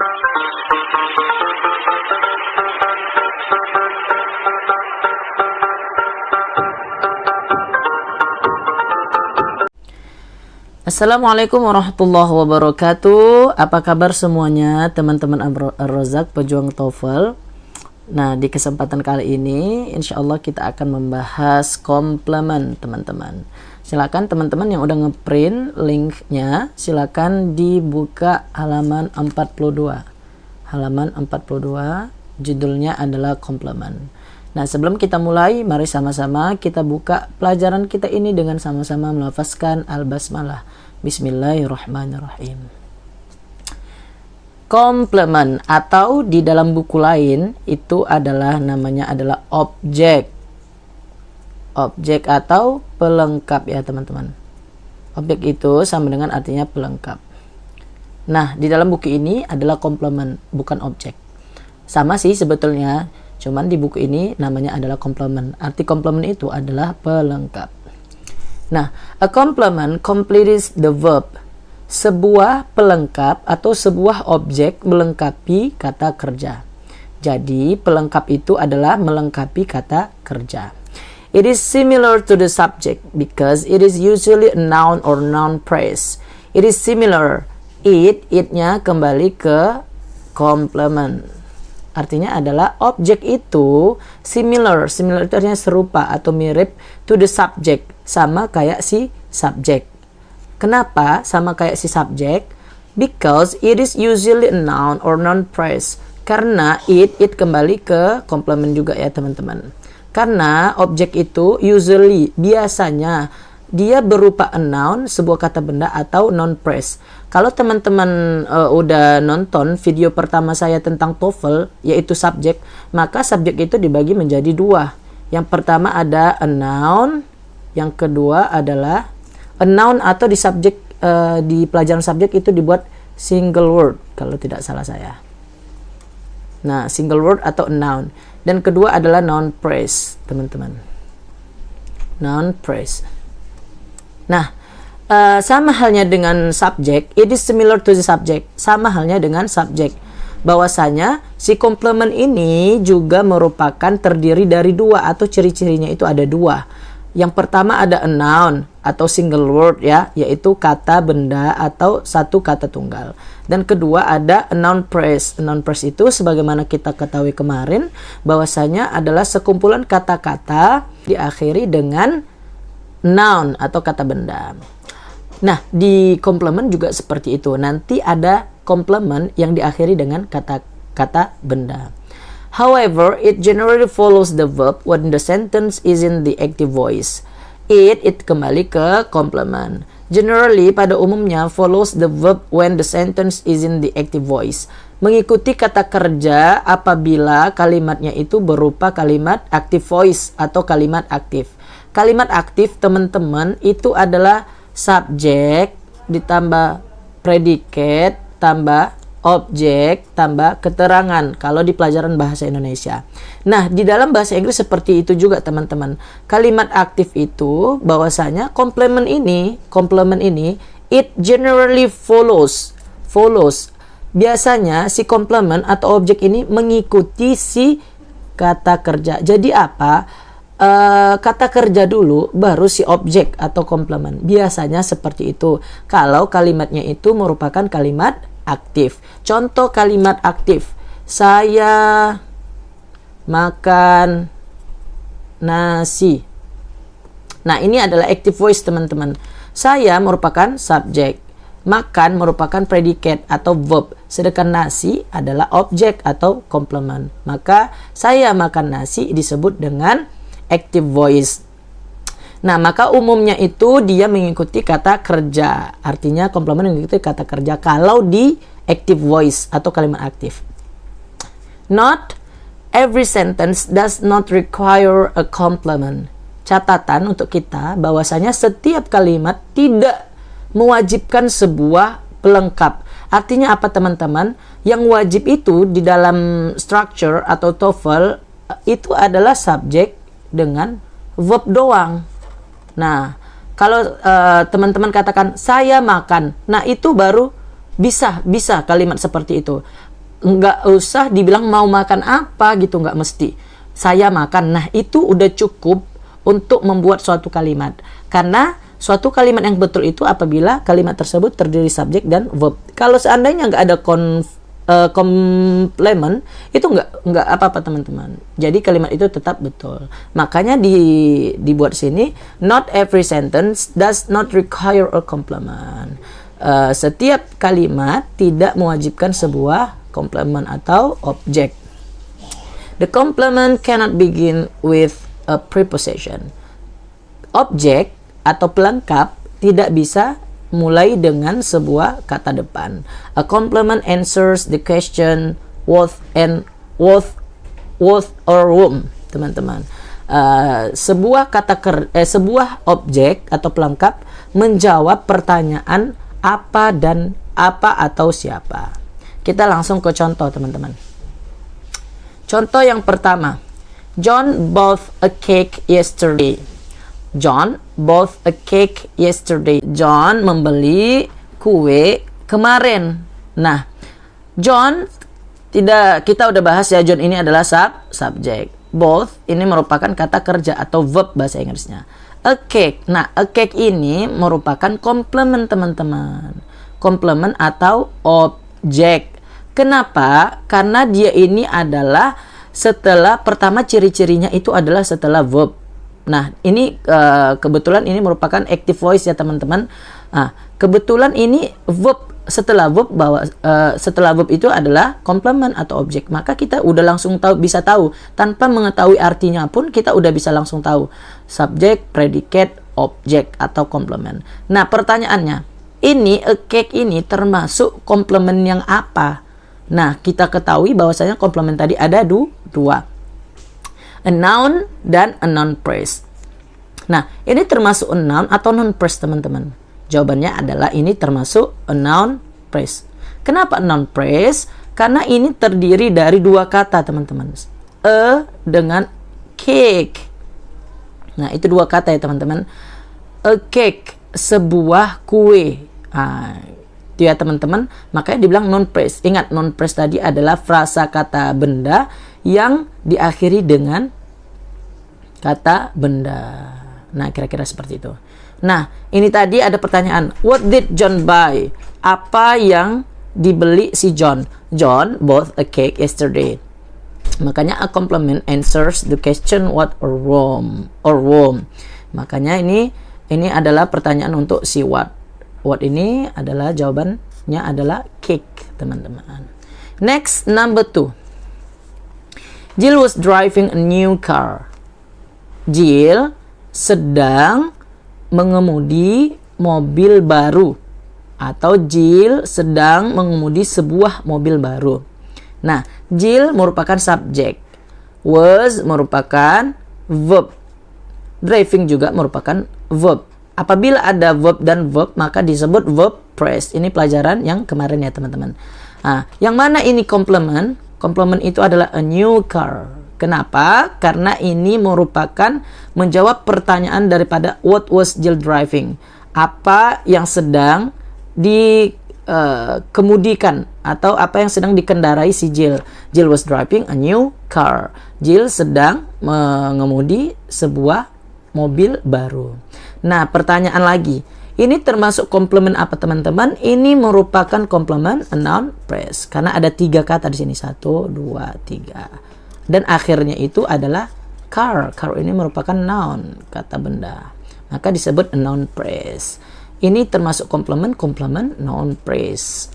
Assalamualaikum warahmatullahi wabarakatuh. Apa kabar semuanya teman-teman Ar-Razak pejuang TOEFL? Nah, di kesempatan kali ini insya Allah kita akan membahas komplement teman-teman. Silakan teman-teman yang udah ngeprint linknya, silakan dibuka halaman 42. Halaman 42 judulnya adalah komplement. Nah, sebelum kita mulai, mari sama-sama kita buka pelajaran kita ini dengan sama-sama melafazkan al-basmalah. Bismillahirrahmanirrahim. Komplement atau di dalam buku lain itu adalah namanya adalah objek. Objek atau pelengkap ya teman-teman. Objek itu sama dengan artinya pelengkap. Nah, di dalam buku ini adalah komplement, bukan objek. Sama sih sebetulnya. Cuman di buku ini namanya adalah komplement. Arti komplement itu adalah pelengkap. Nah, a complement completes the verb. Sebuah pelengkap atau sebuah objek melengkapi kata kerja. Jadi, pelengkap itu adalah melengkapi kata kerja. It is similar to the subject because it is usually a noun or noun phrase. It is similar. It-nya kembali ke complement. Artinya adalah objek itu similar itu artinya serupa atau mirip to the subject, sama kayak si subjek. Kenapa sama kayak si subjek? Because it is usually a noun or noun phrase. Karena it kembali ke komplement juga ya teman-teman. Karena objek itu usually biasanya dia berupa a noun, sebuah kata benda atau noun phrase. Kalau teman-teman udah nonton video pertama saya tentang TOEFL, yaitu subjek, maka subjek itu dibagi menjadi dua. Yang pertama ada a noun, yang kedua adalah a noun atau di subjek di pelajaran subjek itu dibuat single word kalau tidak salah saya. Nah, single word atau a noun. Dan kedua adalah noun phrase, teman-teman. Noun phrase. Nah, sama halnya dengan subjek, it is similar to the subject. Sama halnya dengan subjek. Bahwasanya si komplement ini juga merupakan terdiri dari dua atau ciri-cirinya itu ada dua. Yang pertama ada a noun atau single word ya, yaitu kata benda atau satu kata tunggal. Dan kedua ada a noun phrase. A noun phrase itu sebagaimana kita ketahui kemarin bahwasanya adalah sekumpulan kata-kata diakhiri dengan noun atau kata benda. Nah, di komplement juga seperti itu. Nanti ada komplement yang diakhiri dengan kata-kata benda. However, it generally follows the verb when the sentence is in the active voice. It kembali ke komplement. Generally, pada umumnya follows the verb when the sentence is in the active voice. Mengikuti kata kerja apabila kalimatnya itu berupa kalimat active voice atau kalimat aktif. Kalimat aktif teman-teman itu adalah subjek ditambah predikat tambah objek tambah keterangan kalau di pelajaran bahasa Indonesia. Nah, di dalam bahasa Inggris seperti itu juga teman-teman. Kalimat aktif itu bahwasanya komplement ini it generally follows. Biasanya si komplement atau objek ini mengikuti si kata kerja. Jadi apa? Kata kerja dulu baru si objek atau komplement. Biasanya seperti itu kalau kalimatnya itu merupakan kalimat aktif. Contoh kalimat aktif, saya makan nasi. Nah, ini adalah active voice teman-teman. Saya merupakan subjek, makan merupakan predikat atau verb, sedangkan nasi adalah objek atau komplement. Maka saya makan nasi disebut dengan active voice. Nah, maka umumnya itu dia mengikuti kata kerja. Artinya komplement mengikuti kata kerja kalau di active voice atau kalimat aktif. Not every sentence does not require a complement. Catatan untuk kita bahwasanya setiap kalimat tidak mewajibkan sebuah pelengkap. Artinya apa teman-teman? Yang wajib itu di dalam structure atau TOEFL itu adalah subjek dengan verb doang. Nah, kalau teman-teman katakan saya makan, nah itu baru bisa kalimat seperti itu. nggak usah dibilang mau makan apa gitu, nggak mesti saya makan. Nah, itu udah cukup untuk membuat suatu kalimat. Karena suatu kalimat yang betul itu apabila kalimat tersebut terdiri subjek dan verb. Kalau seandainya nggak ada komplement, itu nggak apa-apa teman-teman. Jadi kalimat itu tetap betul. Makanya dibuat sini, not every sentence does not require a complement. Setiap kalimat tidak mewajibkan sebuah komplement atau objek. The complement cannot begin with a preposition. Objek atau pelengkap tidak bisa mulai dengan sebuah kata depan. A complement answers the question what or whom, teman-teman. Sebuah sebuah objek atau pelengkap menjawab pertanyaan apa dan apa atau siapa. Kita langsung ke contoh, teman-teman. Contoh yang pertama, John bought a cake yesterday. John bought a cake yesterday. John membeli kue kemarin. Nah, John kita udah bahas ya, John ini adalah subjek. Both ini merupakan kata kerja atau verb bahasa Inggrisnya. A cake. Nah, a cake ini merupakan komplement, teman-teman. Komplement atau objek. Kenapa? Karena dia ini adalah setelah, pertama ciri-cirinya itu adalah setelah verb. Nah, ini kebetulan ini merupakan active voice ya, teman-teman. Nah, kebetulan ini verb, setelah verb itu adalah komplement atau objek. Maka kita udah langsung bisa tahu tanpa mengetahui artinya pun kita udah bisa langsung tahu subjek, predicate, objek atau komplement. Nah, pertanyaannya, ini a cake ini termasuk komplement yang apa? Nah, kita ketahui bahwasanya komplement tadi ada dua. A noun dan a noun phrase. Nah, ini termasuk a noun atau noun phrase, teman-teman? Jawabannya adalah ini termasuk a noun phrase. Kenapa a noun phrase? Karena ini terdiri dari dua kata, teman-teman. A dengan cake. Nah, itu dua kata ya, teman-teman. A cake, sebuah kue. Nah, itu ya, teman-teman. Makanya dibilang noun phrase. Ingat, noun phrase tadi adalah frasa kata benda yang diakhiri dengan kata benda. Nah, kira-kira seperti itu. Nah, ini tadi ada pertanyaan, what did John buy? Apa yang dibeli si John? John bought a cake yesterday. Makanya a complement answers the question what or whom. Makanya ini adalah pertanyaan untuk si what. What ini adalah jawabannya adalah cake, teman-teman. Next, number 2. Jill was driving a new car. Jill sedang mengemudi mobil baru, atau Jill sedang mengemudi sebuah mobil baru. Nah, Jill merupakan subjek, was merupakan verb, driving juga merupakan verb. Apabila ada verb dan verb, maka disebut verb phrase. Ini pelajaran yang kemarin ya, teman-teman. Nah, yang mana ini komplement? Komplement itu adalah a new car. Kenapa? Karena ini merupakan menjawab pertanyaan daripada what was Jill driving. Apa yang sedang dikemudikan atau apa yang sedang dikendarai si Jill. Jill was driving a new car. Jill sedang mengemudi sebuah mobil baru. Nah, pertanyaan lagi. Ini termasuk komplement apa, teman-teman? Ini merupakan komplement a noun phrase. Karena ada 3 kata di sini. 1, 2, 3. Dan akhirnya itu adalah car. Car ini merupakan noun, kata benda. Maka disebut a noun phrase. Ini termasuk komplement noun phrase.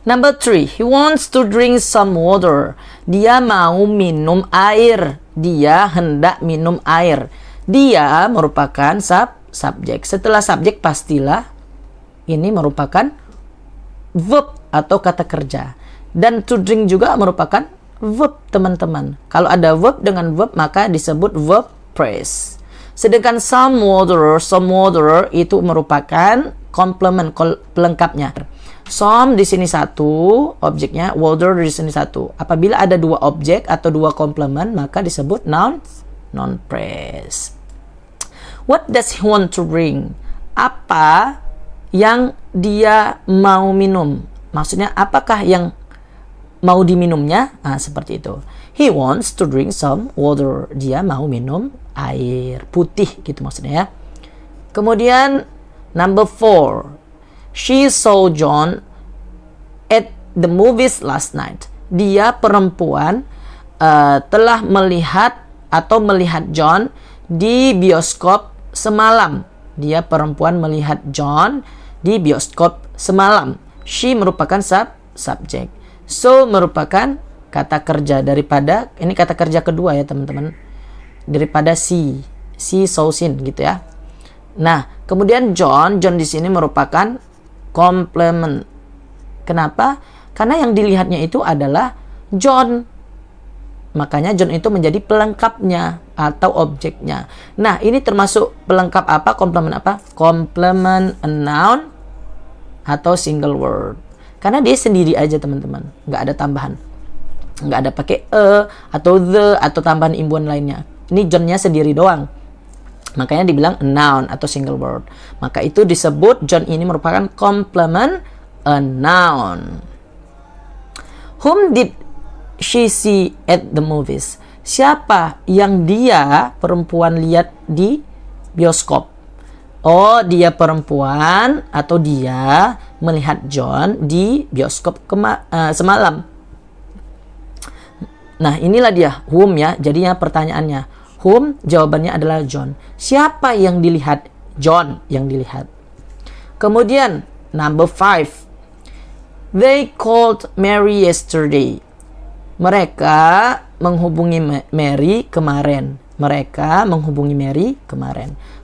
Number 3. He wants to drink some water. Dia mau minum air. Dia hendak minum air. Dia merupakan subjek. Setelah subjek pastilah ini merupakan verb atau kata kerja. Dan to drink juga merupakan verb, teman-teman. Kalau ada verb dengan verb maka disebut verb phrase. Sedangkan some water itu merupakan komplement, pelengkapnya. Some di sini 1 objeknya, water di sini 1. Apabila ada 2 objek atau 2 komplement maka disebut noun phrase. What does he want to drink? Apa yang dia mau minum? Maksudnya apakah yang mau diminumnya, seperti itu. He wants to drink some water. Dia mau minum air putih gitu maksudnya ya. Kemudian number 4. She saw John at the movies last night. Dia perempuan telah melihat John di bioskop semalam. Dia perempuan melihat John di bioskop semalam. She merupakan subjek. So merupakan kata kerja daripada, ini kata kerja kedua ya teman-teman, daripada she saw seen gitu ya. Nah, kemudian John di sini merupakan complement. Kenapa? Karena yang dilihatnya itu adalah John. Makanya John itu menjadi pelengkapnya atau objeknya. Nah, ini termasuk pelengkap apa? Komplement apa? Complement a noun atau single word. Karena dia sendiri aja teman-teman, nggak ada tambahan, nggak ada pakai atau the atau tambahan imbuhan lainnya. Ini John-nya sendiri doang. Makanya dibilang a noun atau single word. Maka itu disebut John ini merupakan complement a noun. Whom did she see at the movies? Siapa yang dia perempuan lihat di bioskop? Oh, dia perempuan atau dia melihat John di bioskop semalam. Nah, inilah dia whom ya. Jadinya pertanyaannya whom, jawabannya adalah John. Siapa yang dilihat? John yang dilihat. Kemudian number 5. They called Mary yesterday. Mereka menghubungi Mary kemarin.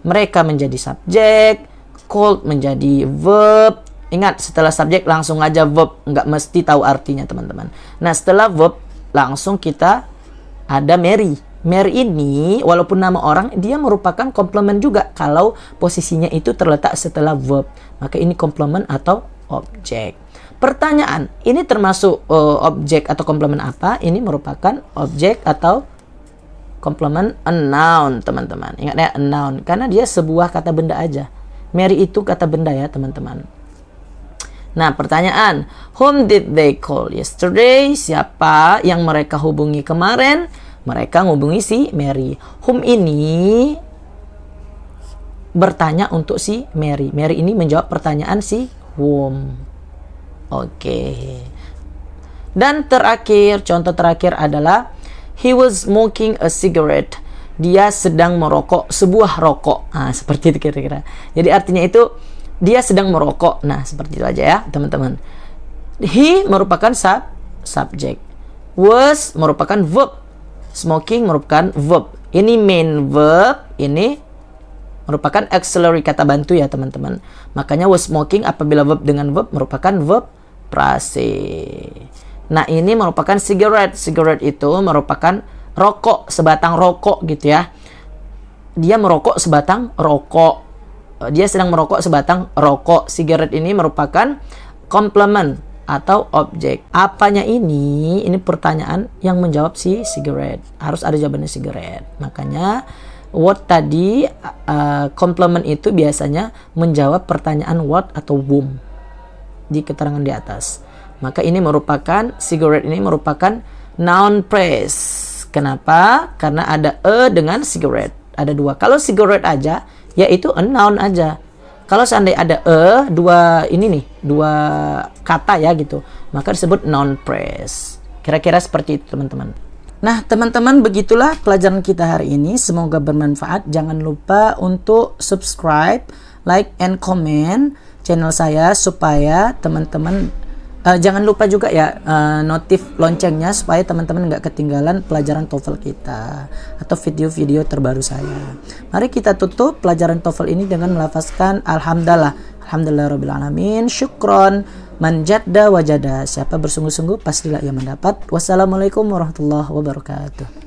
Mereka menjadi subjek, called menjadi verb. Ingat, setelah subjek langsung aja verb, nggak mesti tahu artinya teman-teman. Nah, setelah verb langsung kita ada Mary. Mary ini walaupun nama orang, dia merupakan komplement juga kalau posisinya itu terletak setelah verb. Maka ini komplement atau objek. Pertanyaan, ini termasuk objek atau komplement apa? Ini merupakan objek atau komplement a noun, teman-teman. Ingat ya, a noun. Karena dia sebuah kata benda aja. Mary itu kata benda ya, teman-teman. Nah, pertanyaan, whom did they call yesterday? Siapa yang mereka hubungi kemarin? Mereka menghubungi si Mary. Whom ini bertanya untuk si Mary. Mary ini menjawab pertanyaan si whom. Oke. Dan terakhir, contoh terakhir adalah he was smoking a cigarette. Dia sedang merokok sebuah rokok. Nah, seperti itu kira-kira. Jadi artinya itu dia sedang merokok. Nah, seperti itu aja ya, teman-teman. He merupakan subjek. Was merupakan verb. Smoking merupakan verb. Ini main verb, ini merupakan auxiliary kata bantu ya, teman-teman. Makanya was smoking apabila verb dengan verb merupakan verb frase. Nah, ini merupakan cigarette. Cigarette itu merupakan rokok, sebatang rokok gitu ya. Dia merokok sebatang rokok. Dia sedang merokok sebatang rokok. Cigarette ini merupakan complement atau objek. Apanya ini? Ini pertanyaan yang menjawab si cigarette. Harus ada jawabannya cigarette. Makanya what tadi complement itu biasanya menjawab pertanyaan what atau whom di keterangan di atas. Maka ini merupakan cigarette ini merupakan noun phrase. Kenapa? Karena ada dengan cigarette. Ada dua. Kalau cigarette aja, yaitu a noun aja. Kalau seandainya ada dua kata ya gitu, maka disebut noun phrase. Kira-kira seperti itu teman-teman. Nah teman-teman, begitulah pelajaran kita hari ini. Semoga bermanfaat. Jangan lupa untuk subscribe, like, and comment channel saya supaya teman-teman jangan lupa juga ya notif loncengnya supaya teman-teman nggak ketinggalan pelajaran TOEFL kita atau video-video terbaru saya. Mari kita tutup pelajaran TOEFL ini dengan melafazkan alhamdulillahirobbilalamin, syukron, man jadda wajada. Siapa bersungguh-sungguh pastilah ia mendapat. Wassalamualaikum warahmatullahi wabarakatuh.